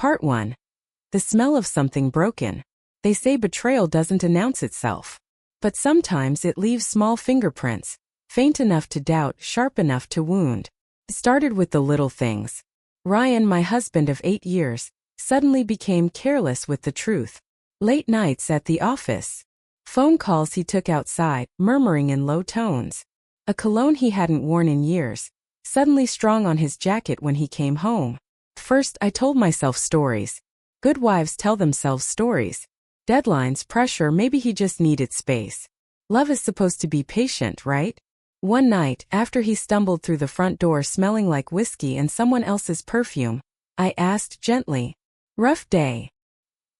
Part 1. The smell of something broken. They say betrayal doesn't announce itself. But sometimes it leaves small fingerprints, faint enough to doubt, sharp enough to wound. It started with the little things. Ryan, my husband of 8 years, suddenly became careless with the truth. Late nights at the office. Phone calls he took outside, murmuring in low tones. A cologne he hadn't worn in years, suddenly strong on his jacket when he came home. First, I told myself stories. Good wives tell themselves stories. Deadlines, pressure, maybe he just needed space. Love is supposed to be patient, right? One night, after he stumbled through the front door smelling like whiskey and someone else's perfume, I asked gently, "Rough day?"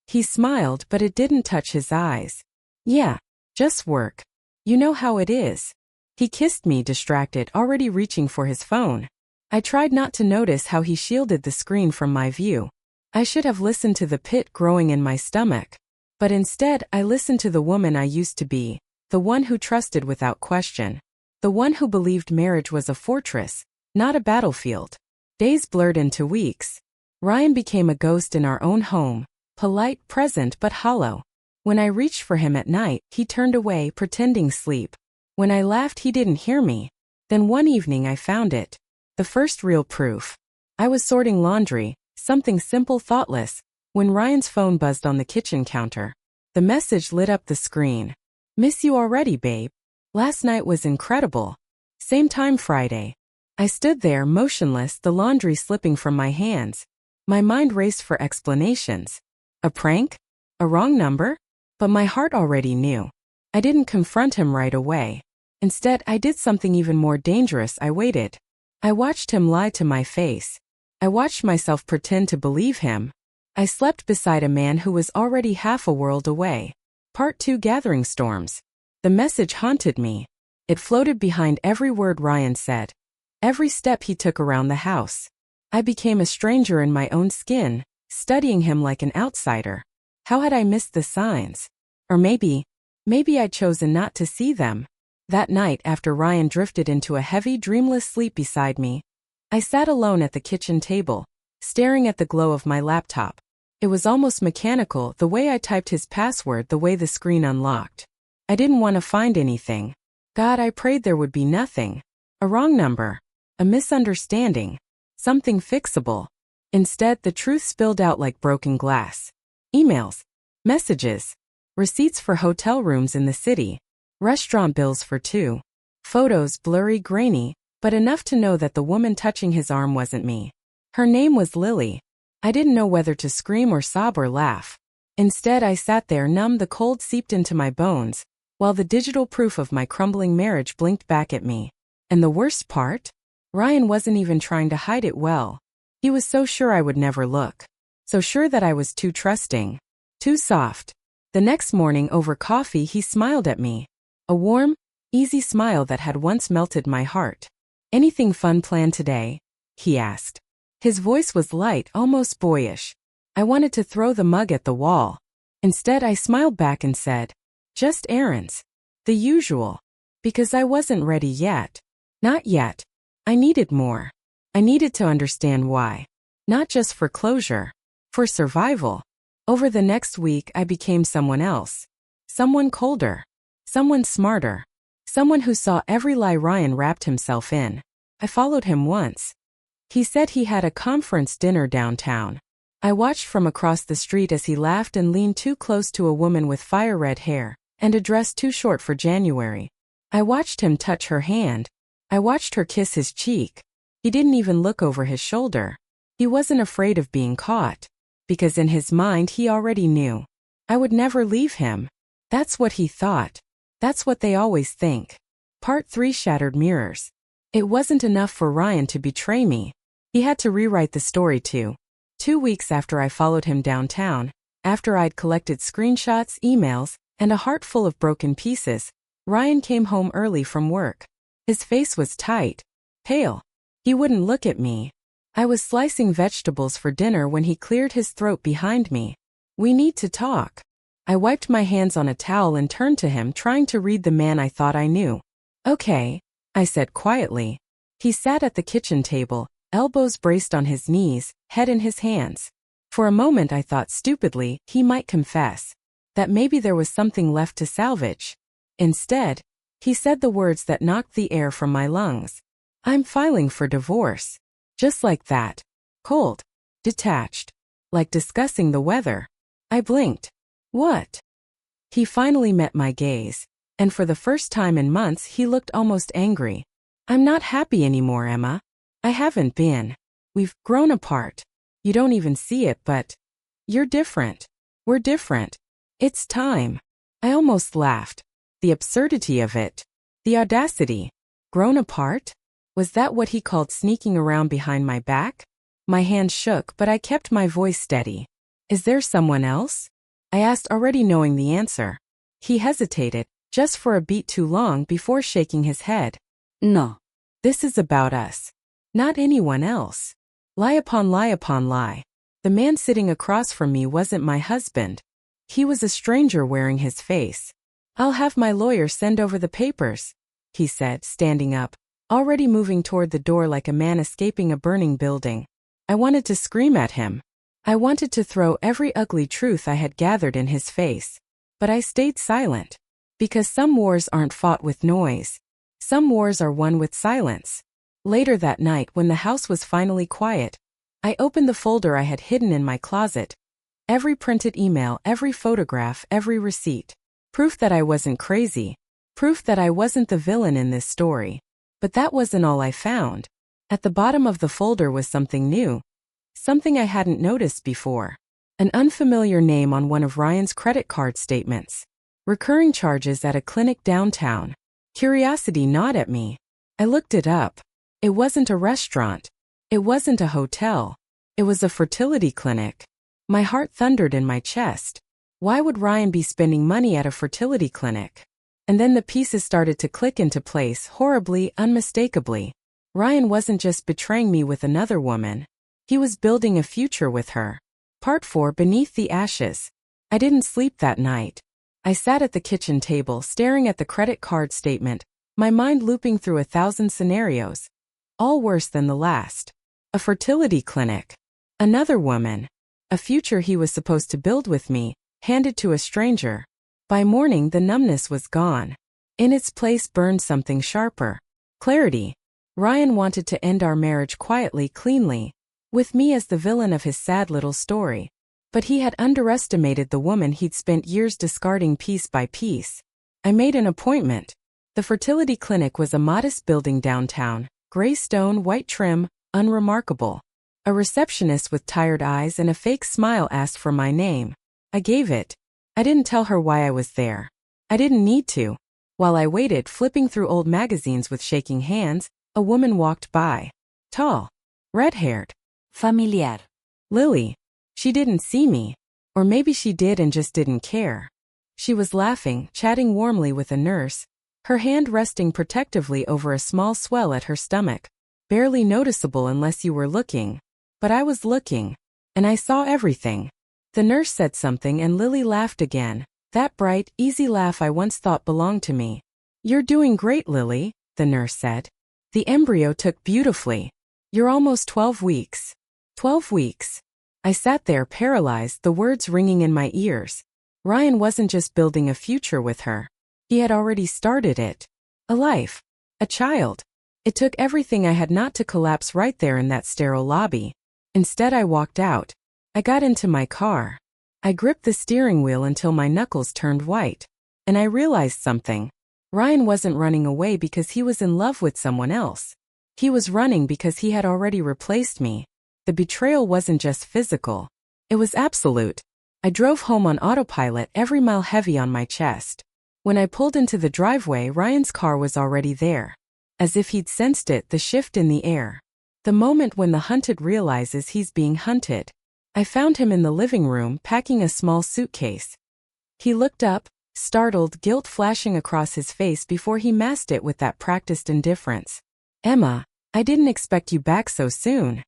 He smiled, but it didn't touch his eyes. "Yeah, just work. You know how it is." He kissed me, distracted, already reaching for his phone. I tried not to notice how he shielded the screen from my view. I should have listened to the pit growing in my stomach. But instead, I listened to the woman I used to be, the one who trusted without question. The one who believed marriage was a fortress, not a battlefield. Days blurred into weeks. Ryan became a ghost in our own home, polite, present, but hollow. When I reached for him at night, he turned away, pretending sleep. When I laughed, he didn't hear me. Then one evening I found it. The first real proof. I was sorting laundry, something simple, thoughtless, when Ryan's phone buzzed on the kitchen counter. The message lit up the screen. "Miss you already, babe. Last night was incredible. Same time Friday." I stood there, motionless, the laundry slipping from my hands. My mind raced for explanations. A prank? A wrong number? But my heart already knew. I didn't confront him right away. Instead, I did something even more dangerous. I waited. I watched him lie to my face. I watched myself pretend to believe him. I slept beside a man who was already half a world away. Part 2. Gathering storms. The message haunted me. It floated behind every word Ryan said, every step he took around the house. I became a stranger in my own skin, studying him like an outsider. How had I missed the signs? Or maybe I'd chosen not to see them. That night, after Ryan drifted into a heavy, dreamless sleep beside me, I sat alone at the kitchen table, staring at the glow of my laptop. It was almost mechanical, the way I typed his password, the way the screen unlocked. I didn't want to find anything. God, I prayed there would be nothing. A wrong number. A misunderstanding. Something fixable. Instead, the truth spilled out like broken glass. Emails. Messages. Receipts for hotel rooms in the city. Restaurant bills for 2. Photos, blurry, grainy, but enough to know that the woman touching his arm wasn't me. Her name was Lily. I didn't know whether to scream or sob or laugh. Instead, I sat there numb, the cold seeped into my bones, while the digital proof of my crumbling marriage blinked back at me. And the worst part? Ryan wasn't even trying to hide it well. He was so sure I would never look. So sure that I was too trusting. Too soft. The next morning over coffee he smiled at me. A warm, easy smile that had once melted my heart. "Anything fun planned today?" he asked. His voice was light, almost boyish. I wanted to throw the mug at the wall. Instead, I smiled back and said, "Just errands. The usual." Because I wasn't ready yet. Not yet. I needed more. I needed to understand why. Not just for closure. For survival. Over the next week, I became someone else. Someone colder. Someone smarter. Someone who saw every lie Ryan wrapped himself in. I followed him once. He said he had a conference dinner downtown. I watched from across the street as he laughed and leaned too close to a woman with fire-red hair and a dress too short for January. I watched him touch her hand. I watched her kiss his cheek. He didn't even look over his shoulder. He wasn't afraid of being caught. Because in his mind he already knew. I would never leave him. That's what he thought. That's what they always think. Part 3. Shattered mirrors. It wasn't enough for Ryan to betray me. He had to rewrite the story too. 2 weeks after I followed him downtown, after I'd collected screenshots, emails, and a heart full of broken pieces, Ryan came home early from work. His face was tight, pale. He wouldn't look at me. I was slicing vegetables for dinner when he cleared his throat behind me. "We need to talk." I wiped my hands on a towel and turned to him, trying to read the man I thought I knew. "Okay," I said quietly. He sat at the kitchen table, elbows braced on his knees, head in his hands. For a moment I thought stupidly he might confess that maybe there was something left to salvage. Instead, he said the words that knocked the air from my lungs. I'm filing for divorce. Just like that. Cold. Detached. Like discussing the weather. I blinked. What? He finally met my gaze, and for the first time in months he looked almost angry. I'm not happy anymore, Emma. I haven't been. We've grown apart. You don't even see it, but you're different. We're different. It's time. I almost laughed. The absurdity of it. The audacity. Grown apart? Was that what he called sneaking around behind my back? My hand shook, but I kept my voice steady. Is there someone else? I asked, already knowing the answer. He hesitated, just for a beat too long before shaking his head. No. This is about us. Not anyone else. Lie upon lie upon lie. The man sitting across from me wasn't my husband. He was a stranger wearing his face. I'll have my lawyer send over the papers, he said, standing up, already moving toward the door like a man escaping a burning building. I wanted to scream at him. I wanted to throw every ugly truth I had gathered in his face. But I stayed silent. Because some wars aren't fought with noise. Some wars are won with silence. Later that night, when the house was finally quiet, I opened the folder I had hidden in my closet. Every printed email, every photograph, every receipt. Proof that I wasn't crazy. Proof that I wasn't the villain in this story. But that wasn't all I found. At the bottom of the folder was something new. Something I hadn't noticed before. An unfamiliar name on one of Ryan's credit card statements. Recurring charges at a clinic downtown. Curiosity gnawed at me. I looked it up. It wasn't a restaurant. It wasn't a hotel. It was a fertility clinic. My heart thundered in my chest. Why would Ryan be spending money at a fertility clinic? And then the pieces started to click into place horribly, unmistakably. Ryan wasn't just betraying me with another woman. He was building a future with her. Part 4, Beneath the Ashes. I didn't sleep that night. I sat at the kitchen table staring at the credit card statement, my mind looping through 1,000 scenarios. All worse than the last. A fertility clinic. Another woman. A future he was supposed to build with me, handed to a stranger. By morning the numbness was gone. In its place burned something sharper. Clarity. Ryan wanted to end our marriage quietly, cleanly, with me as the villain of his sad little story. But he had underestimated the woman he'd spent years discarding piece by piece. I made an appointment. The fertility clinic was a modest building downtown, gray stone, white trim, unremarkable. A receptionist with tired eyes and a fake smile asked for my name. I gave it. I didn't tell her why I was there. I didn't need to. While I waited, flipping through old magazines with shaking hands, a woman walked by. Tall. Red-haired. Familiar. Lily. She didn't see me. Or maybe she did and just didn't care. She was laughing, chatting warmly with a nurse, her hand resting protectively over a small swell at her stomach. Barely noticeable unless you were looking. But I was looking. And I saw everything. The nurse said something and Lily laughed again. That bright, easy laugh I once thought belonged to me. You're doing great, Lily, the nurse said. The embryo took beautifully. You're almost 12 weeks. 12 weeks. I sat there paralyzed, the words ringing in my ears. Ryan wasn't just building a future with her. He had already started it. A life. A child. It took everything I had not to collapse right there in that sterile lobby. Instead I walked out. I got into my car. I gripped the steering wheel until my knuckles turned white. And I realized something. Ryan wasn't running away because he was in love with someone else. He was running because he had already replaced me. The betrayal wasn't just physical. It was absolute. I drove home on autopilot, every mile heavy on my chest. When I pulled into the driveway, Ryan's car was already there. As if he'd sensed it, the shift in the air. The moment when the hunted realizes he's being hunted. I found him in the living room, packing a small suitcase. He looked up, startled, guilt flashing across his face before he masked it with that practiced indifference. Emma, I didn't expect you back so soon.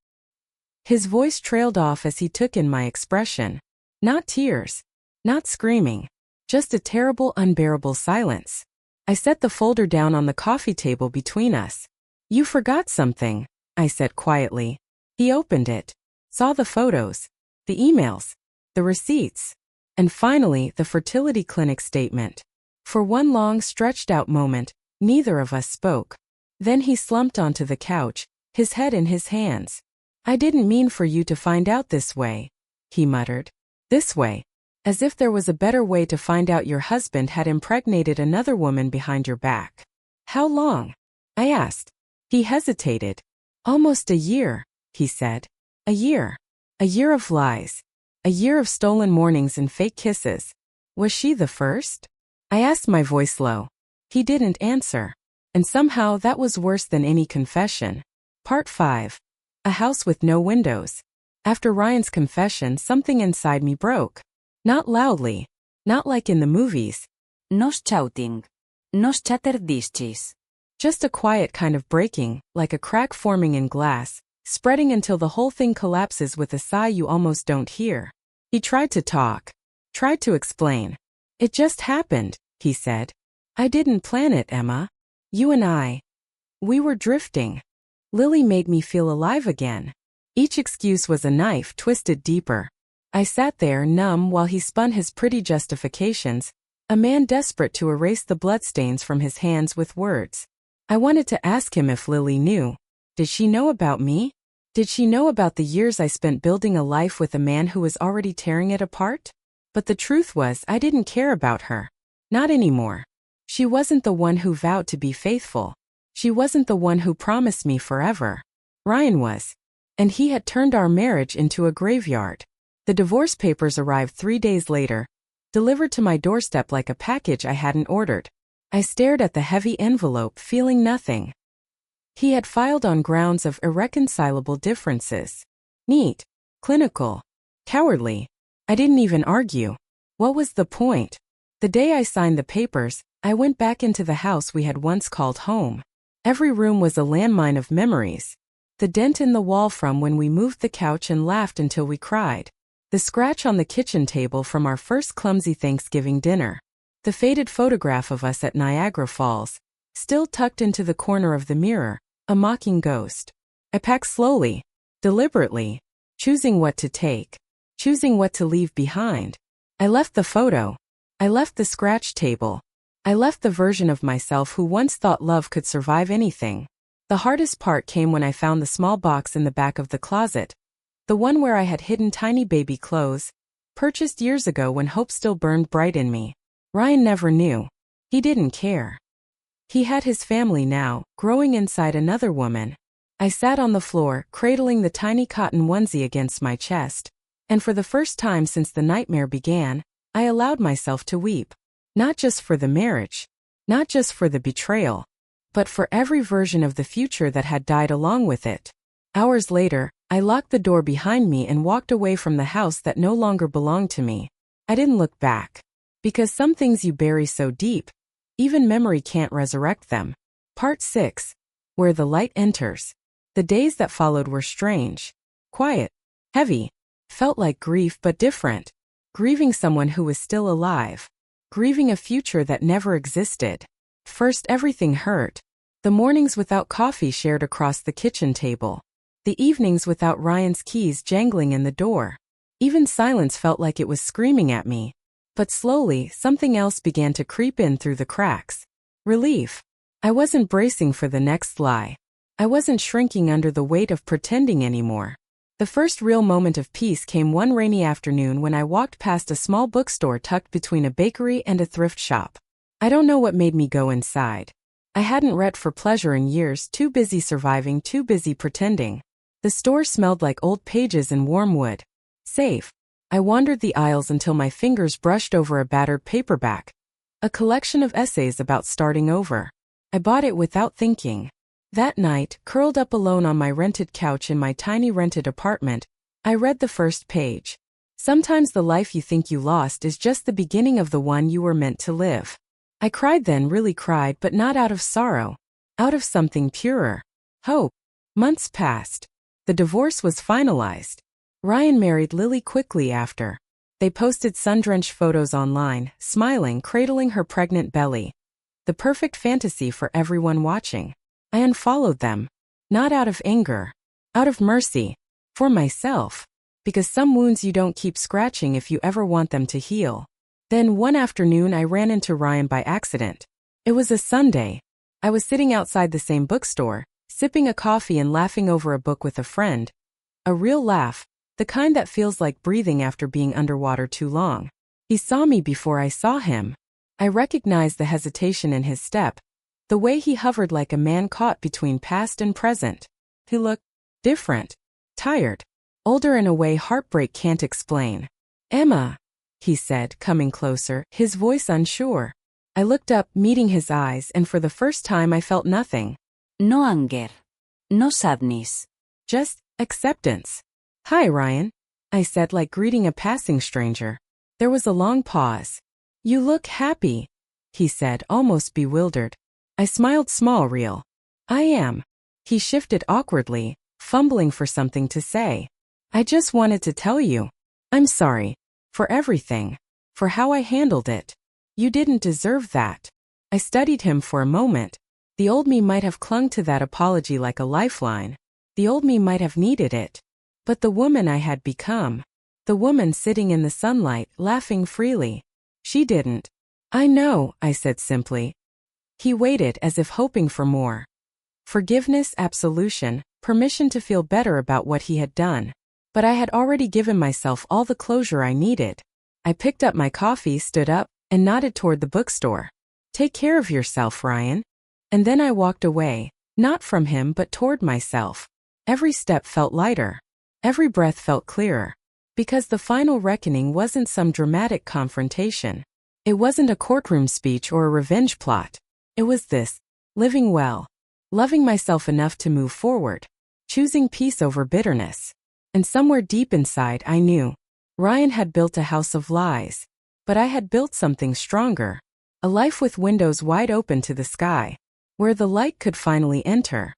His voice trailed off as he took in my expression. Not tears. Not screaming. Just a terrible, unbearable silence. I set the folder down on the coffee table between us. You forgot something, I said quietly. He opened it. Saw the photos. The emails. The receipts. And finally, the fertility clinic statement. For one long, stretched-out moment, neither of us spoke. Then he slumped onto the couch, his head in his hands. "I didn't mean for you to find out this way," he muttered. "This way. As if there was a better way to find out your husband had impregnated another woman behind your back." "How long?" I asked. He hesitated. "Almost a year," he said. "A year. A year of lies. A year of stolen mornings and fake kisses. Was she the first?" I asked, my voice low. He didn't answer. And somehow that was worse than any confession. Part 5. A house with no windows. After Ryan's confession, something inside me broke. Not loudly. Not like in the movies. No shouting. No shattered dishes. Just a quiet kind of breaking, like a crack forming in glass, spreading until the whole thing collapses with a sigh you almost don't hear. He tried to talk. Tried to explain. "It just happened," he said. "I didn't plan it, Emma. You and I. We were drifting. Lily made me feel alive again." Each excuse was a knife twisted deeper. I sat there numb while he spun his pretty justifications, a man desperate to erase the bloodstains from his hands with words. I wanted to ask him if Lily knew. Did she know about me? Did she know about the years I spent building a life with a man who was already tearing it apart? But the truth was, I didn't care about her. Not anymore. She wasn't the one who vowed to be faithful. She wasn't the one who promised me forever. Ryan was. And he had turned our marriage into a graveyard. The divorce papers arrived 3 days later, delivered to my doorstep like a package I hadn't ordered. I stared at the heavy envelope, feeling nothing. He had filed on grounds of irreconcilable differences. Neat. Clinical. Cowardly. I didn't even argue. What was the point? The day I signed the papers, I went back into the house we had once called home. Every room was a landmine of memories. The dent in the wall from when we moved the couch and laughed until we cried. The scratch on the kitchen table from our first clumsy Thanksgiving dinner. The faded photograph of us at Niagara Falls, still tucked into the corner of the mirror, a mocking ghost. I packed slowly, deliberately, choosing what to take, choosing what to leave behind. I left the photo. I left the scratch table. I left the version of myself who once thought love could survive anything. The hardest part came when I found the small box in the back of the closet, the one where I had hidden tiny baby clothes, purchased years ago when hope still burned bright in me. Ryan never knew. He didn't care. He had his family now, growing inside another woman. I sat on the floor, cradling the tiny cotton onesie against my chest, and for the first time since the nightmare began, I allowed myself to weep. Not just for the marriage, not just for the betrayal, but for every version of the future that had died along with it. Hours later, I locked the door behind me and walked away from the house that no longer belonged to me. I didn't look back. Because some things you bury so deep, even memory can't resurrect them. Part 6. Where the light enters. The days that followed were strange. Quiet. Heavy. Felt like grief but different. Grieving someone who was still alive. Grieving a future that never existed. First, everything hurt. The mornings without coffee shared across the kitchen table. The evenings without Ryan's keys jangling in the door. Even silence felt like it was screaming at me. But slowly, something else began to creep in through the cracks. Relief. I wasn't bracing for the next lie. I wasn't shrinking under the weight of pretending anymore. The first real moment of peace came one rainy afternoon when I walked past a small bookstore tucked between a bakery and a thrift shop. I don't know what made me go inside. I hadn't read for pleasure in years, too busy surviving, too busy pretending. The store smelled like old pages and warm wood. Safe. I wandered the aisles until my fingers brushed over a battered paperback. A collection of essays about starting over. I bought it without thinking. That night, curled up alone on my rented couch in my tiny rented apartment, I read the first page. Sometimes the life you think you lost is just the beginning of the one you were meant to live. I cried then, really cried, but not out of sorrow. Out of something purer. Hope. Months passed. The divorce was finalized. Ryan married Lily quickly after. They posted sun-drenched photos online, smiling, cradling her pregnant belly. The perfect fantasy for everyone watching. I unfollowed them. Not out of anger. Out of mercy. For myself. because some wounds you don't keep scratching if you ever want them to heal. Then one afternoon I ran into Ryan by accident. It was a Sunday. I was sitting outside the same bookstore, sipping a coffee and laughing over a book with a friend. A real laugh, the kind that feels like breathing after being underwater too long. He saw me before I saw him. I recognized the hesitation in his step, the way he hovered like a man caught between past and present. He looked different, tired, older in a way heartbreak can't explain. "Emma," he said, coming closer, his voice unsure. I looked up, meeting his eyes, and for the first time I felt nothing. No anger. No sadness. Just acceptance. "Hi, Ryan," I said, like greeting a passing stranger. There was a long pause. "You look happy," he said, almost bewildered. I smiled small, real. "I am." He shifted awkwardly, fumbling for something to say. "I just wanted to tell you. I'm sorry. For everything. For how I handled it. You didn't deserve that." I studied him for a moment. The old me might have clung to that apology like a lifeline. The old me might have needed it. But the woman I had become, the woman sitting in the sunlight, laughing freely, she didn't. "I know," I said simply. He waited as if hoping for more. Forgiveness, absolution, permission to feel better about what he had done. But I had already given myself all the closure I needed. I picked up my coffee, stood up, and nodded toward the bookstore. "Take care of yourself, Ryan." And then I walked away, not from him but toward myself. Every step felt lighter. Every breath felt clearer. Because the final reckoning wasn't some dramatic confrontation. It wasn't a courtroom speech or a revenge plot. It was this: living well. Loving myself enough to move forward. Choosing peace over bitterness. And somewhere deep inside I knew. Ryan had built a house of lies. But I had built something stronger. A life with windows wide open to the sky. Where the light could finally enter.